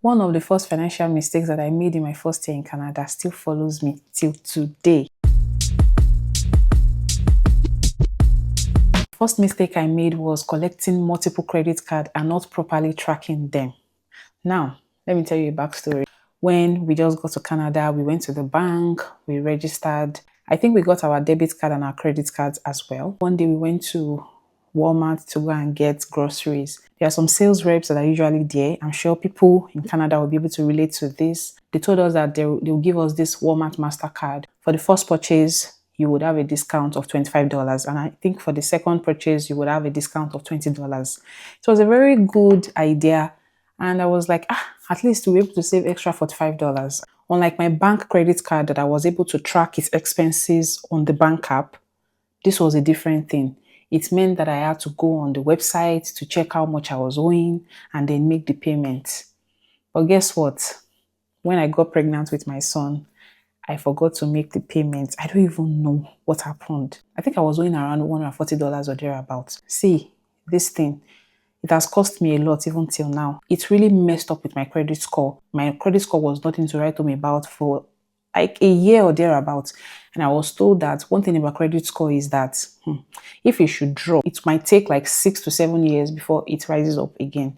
One of the first financial mistakes that I made in my first year in Canada still follows me till today. First mistake I made was collecting multiple credit cards and not properly tracking them. Now, let me tell you a backstory. When we just got to Canada, we went to the bank, we registered. I think we got our debit card and our credit cards as well. One day we went to Walmart to go and get groceries. There are some sales reps that are usually there. I'm sure people in Canada will be able to relate to this. They told us that they'll give us this Walmart MasterCard. For the first purchase, you would have a discount of $25. And I think for the second purchase, you would have a discount of $20. It was a very good idea. And I was like, at least we'll be able to save extra $45. Unlike my bank credit card that I was able to track its expenses on the bank app, this was a different thing. It meant that I had to go on the website to check how much I was owing and then make the payment. But guess what? When I got pregnant with my son, I forgot to make the payment. I don't even know what happened. I think I was owing around $140 or thereabouts. See, this thing, it has cost me a lot even till now. It really messed up with my credit score. My credit score was nothing to write home about for like a year or thereabouts. And I was told that one thing about credit score is that if it should drop, it might take like 6 to 7 years before it rises up again.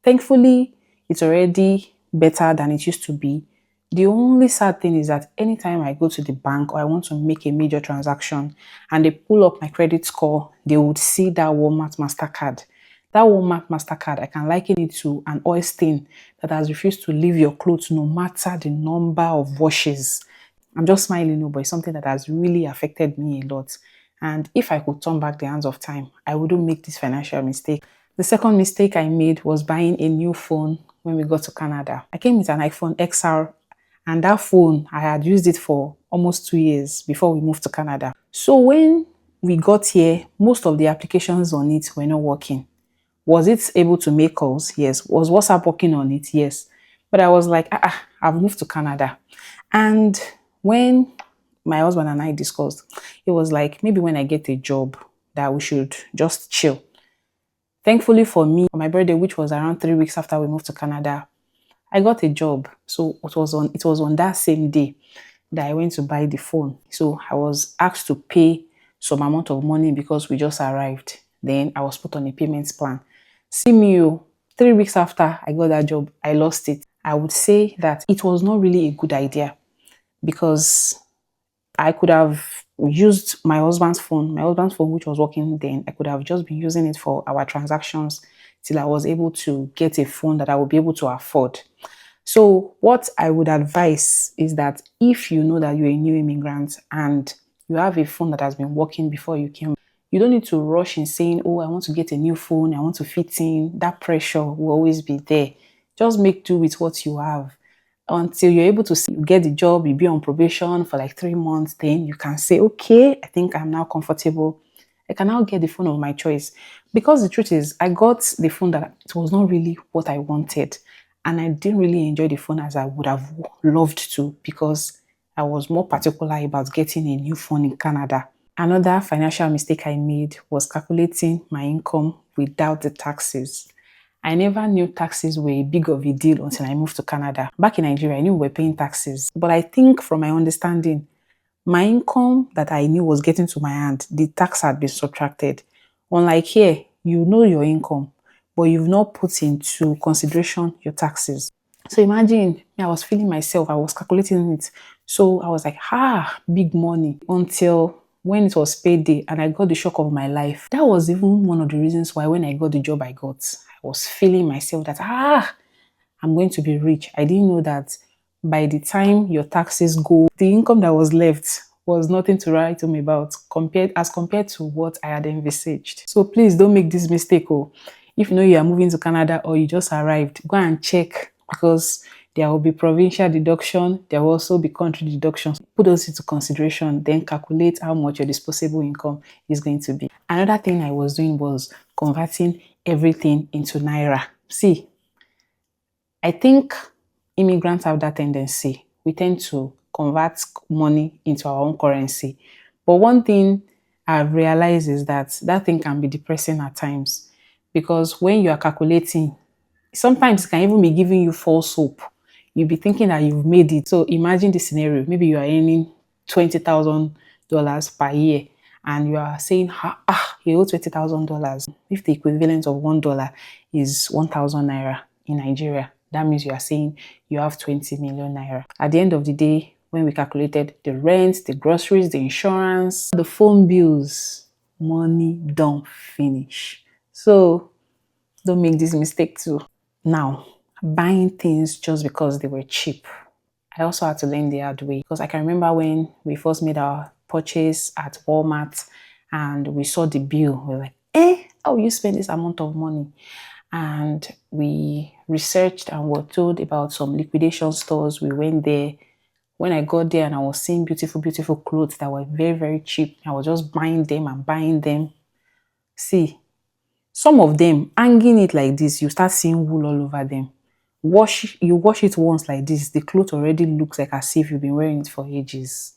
Thankfully, it's already better than it used to be. The only sad thing is that anytime I go to the bank or I want to make a major transaction and they pull up my credit score, they would see that Walmart MasterCard. That Walmart MasterCard, I can liken it to an oil stain that has refused to leave your clothes no matter the number of washes. I'm just smiling, no, but it's something that has really affected me a lot. And if I could turn back the hands of time, I wouldn't make this financial mistake. The second mistake I made was buying a new phone when we got to Canada. I came with an iPhone XR, and that phone, I had used it for almost 2 years before we moved to Canada. So when we got here, most of the applications on it were not working. Was it able to make calls? Yes. Was WhatsApp working on it? Yes. But I was like, I've moved to Canada. And when my husband and I discussed, it was like, maybe when I get a job that we should just chill. Thankfully for me, on my birthday, which was around 3 weeks after we moved to Canada, I got a job. So it was on that same day that I went to buy the phone. So I was asked to pay some amount of money because we just arrived. Then I was put on a payment plan. See me, 3 weeks after I got that job, I lost it. I would say that it was not really a good idea because I could have used my husband's phone, which was working then. I could have just been using it for our transactions till I was able to get a phone that I would be able to afford. So what I would advise is that if you know that you're a new immigrant and you have a phone that has been working before you came, you don't need to rush in saying, oh, I want to get a new phone, I want to fit in. That pressure will always be there. Just make do with what you have until you're able to get the job, you be on probation for like 3 months, then you can say, okay, I think I'm now comfortable. I can now get the phone of my choice. Because the truth is, I got the phone that it was not really what I wanted. And I didn't really enjoy the phone as I would have loved to because I was more particular about getting a new phone in Canada. Another financial mistake I made was calculating my income without the taxes. I never knew taxes were a big of a deal until I moved to Canada. Back in Nigeria, I knew we were paying taxes. But I think from my understanding, my income that I knew was getting to my hand, the tax had been subtracted. Unlike here, you know your income, but you've not put into consideration your taxes. So imagine, I was feeling myself, I was calculating it. So I was like, big money until when it was payday and I got the shock of my life. That was even one of the reasons why when I got the job I got, I was feeling myself that, I'm going to be rich. I didn't know that by the time your taxes go, the income that was left was nothing to write home about compared to what I had envisaged. So please don't make this mistake. If you know you are moving to Canada or you just arrived, go and check because there will be provincial deduction. There will also be country deductions. Put those into consideration, then calculate how much your disposable income is going to be. Another thing I was doing was converting everything into Naira. See, I think immigrants have that tendency. We tend to convert money into our own currency. But one thing I've realized is that thing can be depressing at times because when you are calculating Sometimes it can even be giving you false hope. You'll be thinking that you've made it. So imagine the scenario. Maybe you are earning $20,000 per year and you are saying, you owe $20,000. If the equivalent of $1 is 1,000 naira in Nigeria, that means you are saying you have 20 million naira. At the end of the day, when we calculated the rent, the groceries, the insurance, the phone bills, money don't finish. So don't make this mistake too. Now, buying things just because they were cheap. I also had to learn the hard way because I can remember when we first made our purchase at Walmart and we saw the bill. We were like, how will you spend this amount of money? And we researched and were told about some liquidation stores. We went there. When I got there and I was seeing beautiful, beautiful clothes that were very, very cheap, I was just buying them and buying them. See, some of them, hanging it like this, you start seeing wool all over them. You wash it once like this, the cloth already looks like as if you've been wearing it for ages.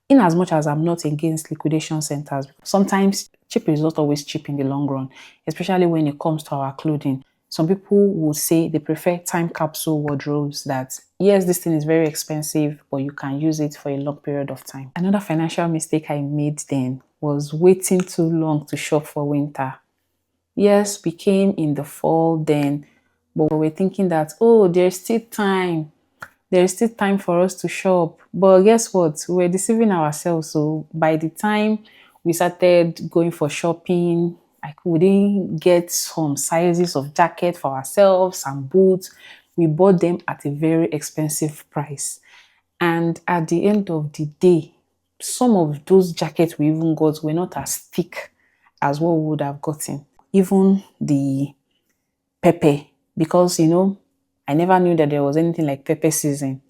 In as much as I'm not against liquidation centers, sometimes cheap is not always cheap in the long run, especially when it comes to our clothing. Some people would say they prefer time capsule wardrobes that, yes, this thing is very expensive, but you can use it for a long period of time. Another financial mistake I made then was waiting too long to shop for winter. Yes, we came in the fall then, but we're thinking that, oh, there's still time. There's still time for us to shop. But guess what? We were deceiving ourselves. So by the time we started going for shopping, we didn't get some sizes of jacket for ourselves and boots. We bought them at a very expensive price. And at the end of the day, some of those jackets we even got were not as thick as what we would have gotten. Even the pepper, because I never knew that there was anything like pepper season.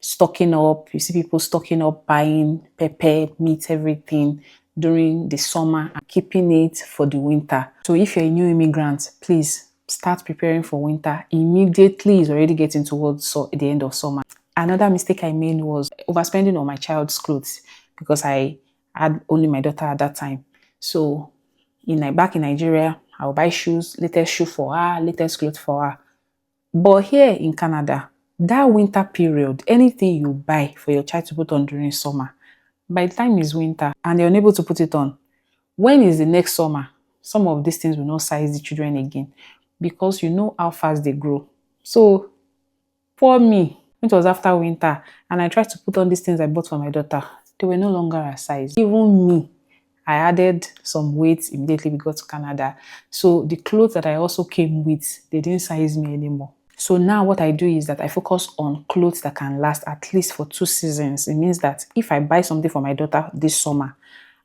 Stocking up, you see people stocking up, buying pepper, meat, everything during the summer and keeping it for the winter. So if you're a new immigrant, please start preparing for winter immediately. It's already getting towards the end of summer. Another mistake I made was overspending on my child's clothes because I had only my daughter at that time. So back in Nigeria, I'll buy shoes, latest shoe for her, latest clothes for her. But here in Canada, that winter period, anything you buy for your child to put on during summer, by the time it's winter and they're unable to put it on, when is the next summer? Some of these things will not size the children again because you know how fast they grow. So for me, it was after winter and I tried to put on these things I bought for my daughter. They were no longer a size. Even me, I added some weight immediately we got to Canada. So the clothes that I also came with, they didn't size me anymore. So now what I do is that I focus on clothes that can last at least for 2 seasons. It means that if I buy something for my daughter this summer,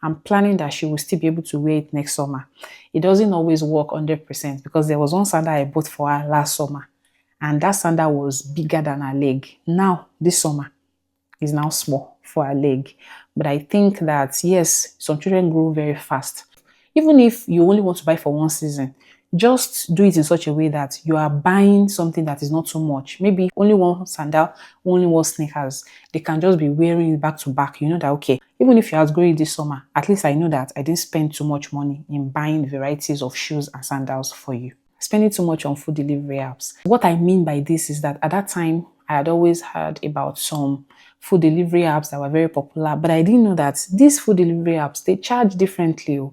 I'm planning that she will still be able to wear it next summer. It doesn't always work 100% because there was one sandal I bought for her last summer and that sandal was bigger than her leg. Now, this summer is now small for her leg. But I think that, yes, some children grow very fast. Even if you only want to buy for 1 season, just do it in such a way that you are buying something that is not too much. Maybe only one sandal, only one sneakers. They can just be wearing it back to back. You know that, okay, even if you outgrow it this summer, at least I know that I didn't spend too much money in buying varieties of shoes and sandals for you. Spending too much on food delivery apps. What I mean by this is that at that time, I had always heard about some food delivery apps that were very popular, but I didn't know that these food delivery apps, they charge differently.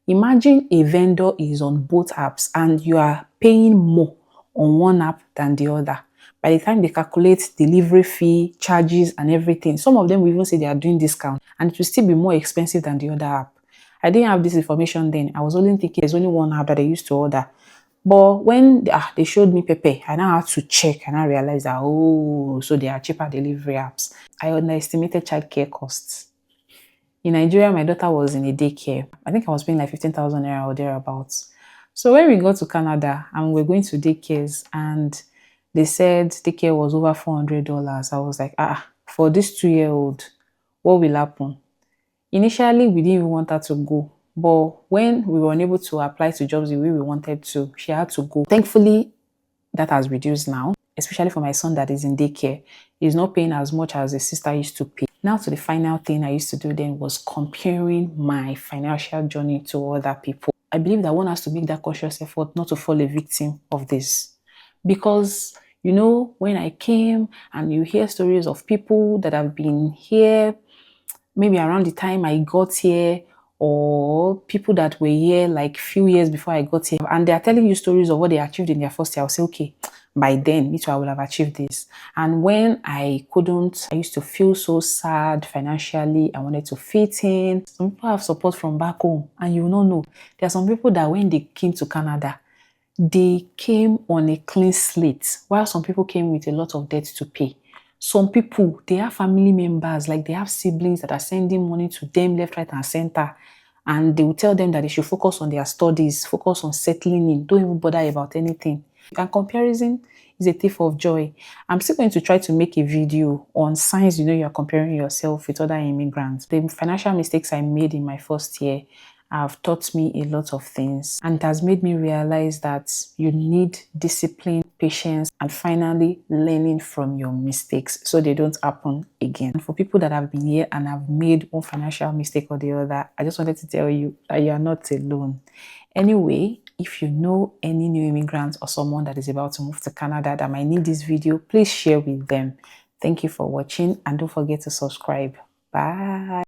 Imagine a vendor is on both apps and you are paying more on one app than the other. By the time they calculate delivery fee, charges and everything, some of them will even say they are doing discount and it will still be more expensive than the other app. I didn't have this information then. I was only thinking there's only one app that I used to order. But when they showed me Pepe, I now had to check and I realized that, so they are cheaper delivery apps. I underestimated childcare costs. In Nigeria, my daughter was in a daycare. I think I was paying like 15,000 naira or thereabouts. So when we got to Canada and we're going to daycares and they said daycare was over $400, I was like, for this 2-year-old, what will happen? Initially, we didn't even want her to go. But when we were unable to apply to jobs the way we wanted to, she had to go. Thankfully, that has reduced now, especially for my son that is in daycare. He's not paying as much as the sister used to pay. Now to the final thing I used to do then was comparing my financial journey to other people. I believe that one has to make that conscious effort not to fall a victim of this. Because you know, when I came and you hear stories of people that have been here maybe around the time I got here, or people that were here like few years before I got here, and they are telling you stories of what they achieved in their first year, I'll say, okay, by then, me too, I will have achieved this. And when I couldn't, I used to feel so sad financially. I wanted to fit in. Some people have support from back home, and you will not know. There are some people that when they came to Canada, they came on a clean slate, while some people came with a lot of debt to pay. Some people, they have family members, like they have siblings that are sending money to them left, right, and center. And they will tell them that they should focus on their studies, focus on settling in, don't even bother about anything. And comparison is a thief of joy. I'm still going to try to make a video on signs you know you're comparing yourself with other immigrants. The financial mistakes I made in my first year have taught me a lot of things, and it has made me realize that you need discipline, patience, and finally learning from your mistakes so they don't happen again. And for people that have been here and have made one financial mistake or the other, I just wanted to tell you that you are not alone. Anyway, if you know any new immigrants or someone that is about to move to Canada that might need this video, please share with them. Thank you for watching, and don't forget to subscribe. Bye.